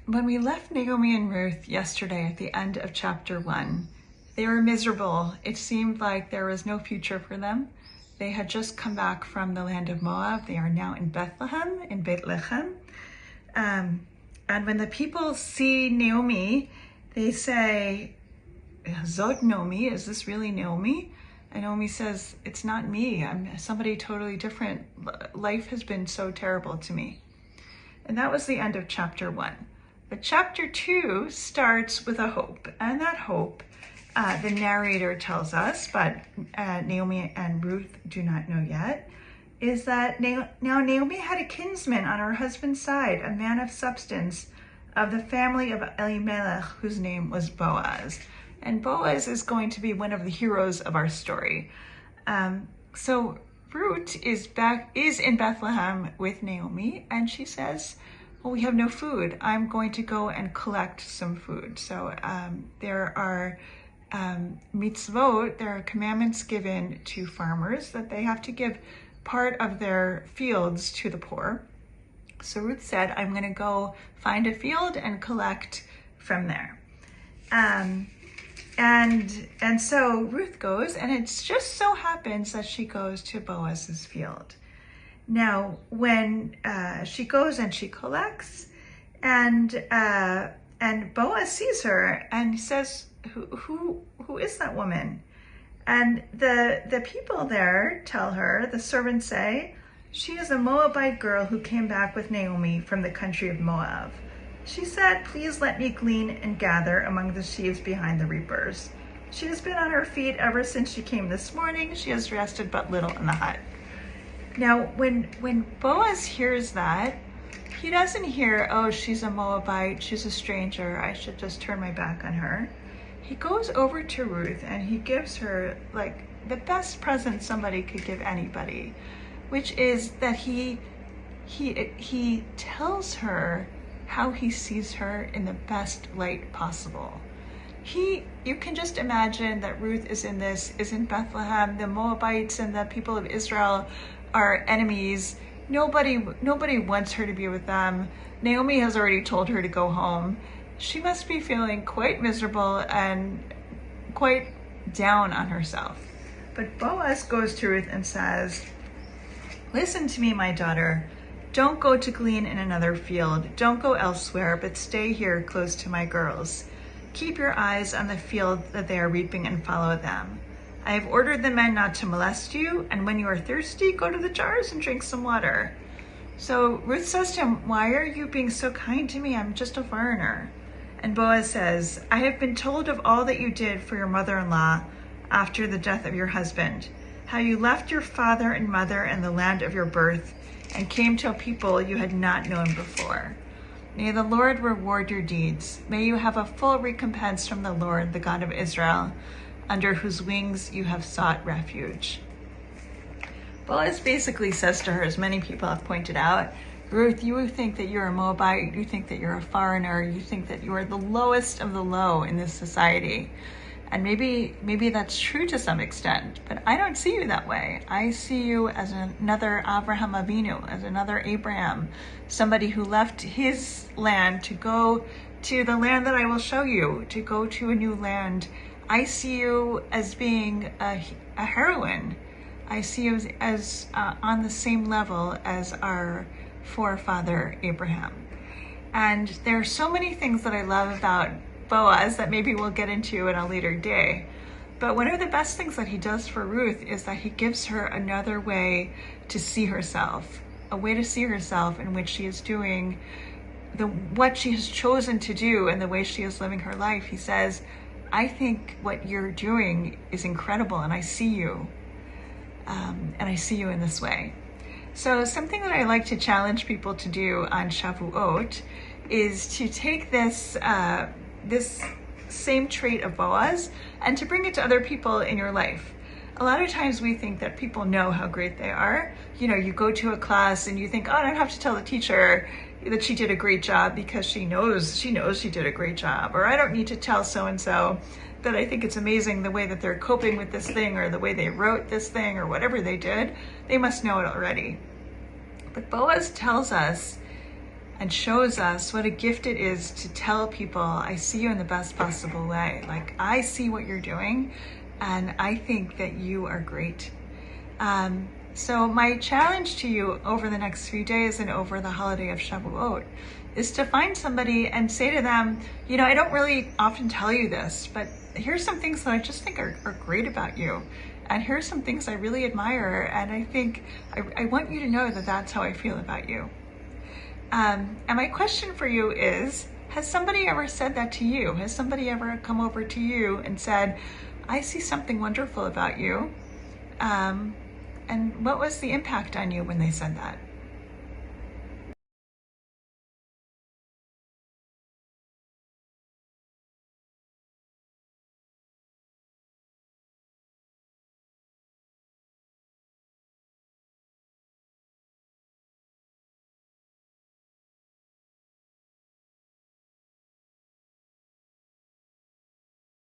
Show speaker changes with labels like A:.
A: When we left Naomi and Ruth yesterday at the end of chapter 1, they were miserable. It seemed like there was no future for them. They had just come back from the land of Moab. They are now in Bethlehem, in Beit Lechem. And when the people see Naomi, they say, Zot Naomi, is this really Naomi? And Naomi says, it's not me. I'm somebody totally different. Life has been so terrible to me. And that was the end of chapter 1. But chapter 2 starts with a hope. And that hope, the narrator tells us, but Naomi and Ruth do not know yet, is that now Naomi had a kinsman on her husband's side, a man of substance of the family of Elimelech, whose name was Boaz. And Boaz is going to be one of the heroes of our story. So Ruth is in Bethlehem with Naomi, and she says, well, we have no food. I'm going to go and collect some food. So there are mitzvot, there are commandments given to farmers that they have to give part of their fields to the poor. So Ruth said, I'm going to go find a field and collect from there. And so Ruth goes, and it just so happens that she goes to Boaz's field. Now, when she goes and she collects, and Boaz sees her and he says, who is that woman? And the people there tell her, the servants say, she is a Moabite girl who came back with Naomi from the country of Moab. She said, please let me glean and gather among the sheaves behind the reapers. She has been on her feet ever since she came this morning. She has rested but little in the hut. Now, when Boaz hears that, he doesn't hear, oh, she's a Moabite, she's a stranger, I should just turn my back on her. He goes over to Ruth and he gives her like the best present somebody could give anybody, which is that he tells her how he sees her in the best light possible. You can just imagine that Ruth is in Bethlehem. The Moabites and the people of Israel are enemies. Nobody wants her to be with them. Naomi has already told her to go home. She must be feeling quite miserable and quite down on herself. But Boaz goes to Ruth and says, listen to me, my daughter. Don't go to glean in another field. Don't go elsewhere, but stay here close to my girls. Keep your eyes on the field that they are reaping and follow them. I have ordered the men not to molest you, and when you are thirsty, go to the jars and drink some water. So Ruth says to him, why are you being so kind to me? I'm just a foreigner. And Boaz says, I have been told of all that you did for your mother-in-law after the death of your husband, how you left your father and mother and the land of your birth and came to a people you had not known before. May the Lord reward your deeds. May you have a full recompense from the Lord, the God of Israel, under whose wings you have sought refuge. Boaz basically says to her, as many people have pointed out, Ruth, you think that you're a Moabite, you think that you're a foreigner, you think that you are the lowest of the low in this society. And maybe that's true to some extent, but I don't see you that way. I see you as another Avraham Avinu, as another Abraham, somebody who left his land to go to the land that I will show you, to go to a new land. I see you as being a heroine. I see you as on the same level as our forefather Abraham. And there are so many things that I love about Boaz that maybe we'll get into in a later day. But one of the best things that he does for Ruth is that he gives her another way to see herself, a way to see herself in which she is doing what she has chosen to do and the way she is living her life. He says, I think what you're doing is incredible, and I see you. And I see you in this way. So something that I like to challenge people to do on Shavuot is to take this same trait of Boaz and to bring it to other people in your life. A lot of times we think that people know how great they are. You know, you go to a class and you think, oh, I don't have to tell the teacher that she did a great job because she knows she did a great job. Or I don't need to tell so-and-so that I think it's amazing the way that they're coping with this thing or the way they wrote this thing or whatever they did. They must know it already. But Boaz tells us and shows us what a gift it is to tell people, I see you in the best possible way. Like, I see what you're doing, and I think that you are great. So my challenge to you over the next few days and over the holiday of Shavuot is to find somebody and say to them, you know, I don't really often tell you this, but here's some things that I just think are great about you. And here's some things I really admire. And I think I want you to know that that's how I feel about you. And my question for you is, has somebody ever said that to you? Has somebody ever come over to you and said, I see something wonderful about you? And what was the impact on you when they said that?